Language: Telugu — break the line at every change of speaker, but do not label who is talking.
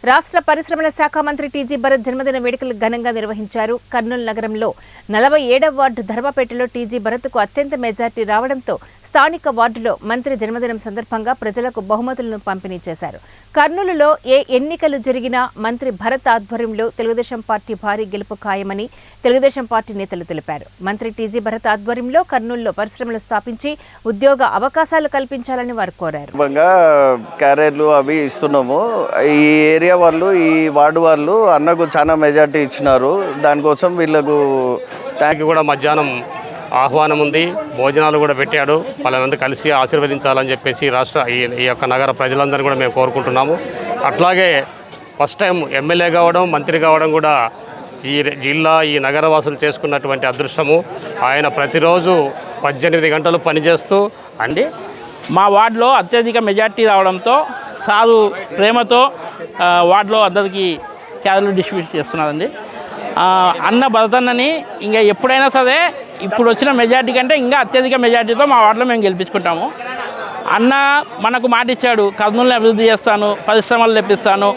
రాష్ట్ర పరిశ్రమల శాఖ మంత్రి టీజీ భరత్ జన్మదిన వేడుకలు ఘనంగా నిర్వహించారు. కర్నూలు నగరంలో 47వ వార్డు ధర్మపేటలో టీజీ భరత్కు అత్యంత మెజార్టీ రావడంతో స్థానిక వార్డులో మంత్రి జన్మదినం సందర్భంగా ప్రజలకు బహుమతులను పంపిణీ చేశారు. కర్నూలులో ఏ ఎన్నికలు జరిగినా మంత్రి భరత్ ఆధ్వర్యంలో తెలుగుదేశం పార్టీ భారీ గెలుపు ఖాయమని తెలుగుదేశం పార్టీ నేతలు తెలిపారు. మంత్రి టీజీ భరత్ ఆధ్వర్యంలో కర్నూలులో పరిశ్రమలు స్థాపించి ఉద్యోగ అవకాశాలు కల్పించాలని వారు కోరారు.
క్యారియర్లు అవి ఇస్తున్నాము. ఈ ఏరియా వాళ్ళు, ఈ వార్డు వాళ్ళు అన్నకు చాలా మెజార్టీ ఇచ్చినారు. దానికోసం వీళ్ళకు
కూడా మధ్యాహ్నం ఆహ్వానం ఉంది, భోజనాలు కూడా పెట్టాడు. వాళ్ళందరూ కలిసి ఆశీర్వదించాలని చెప్పేసి ఈ యొక్క నగర ప్రజలందరూ కూడా మేము కోరుకుంటున్నాము. అట్లాగే ఫస్ట్ టైం ఎమ్మెల్యే కావడం, మంత్రి కావడం కూడా ఈ జిల్లా, ఈ నగరవాసులు చేసుకున్నటువంటి అదృష్టము. ఆయన ప్రతిరోజు 18 గంటలు పనిచేస్తూ
మా వార్డులో అత్యధిక మెజార్టీ రావడంతో సారు ప్రేమతో వార్డులో అందరికీ క్యారెలు డిస్ట్రిబ్యూట్ చేస్తున్నారండి. అన్న భరతన్నని ఇంకా ఎప్పుడైనా సరే ఇప్పుడు వచ్చిన మెజార్టీ కంటే ఇంకా అత్యధిక మెజార్టీతో మా వార్డులో మేము గెలిపించుకుంటాము. అన్న మనకు మాట ఇచ్చాడు, కర్నూలుని అభివృద్ధి చేస్తాను, పరిశ్రమలు తెప్పిస్తాను,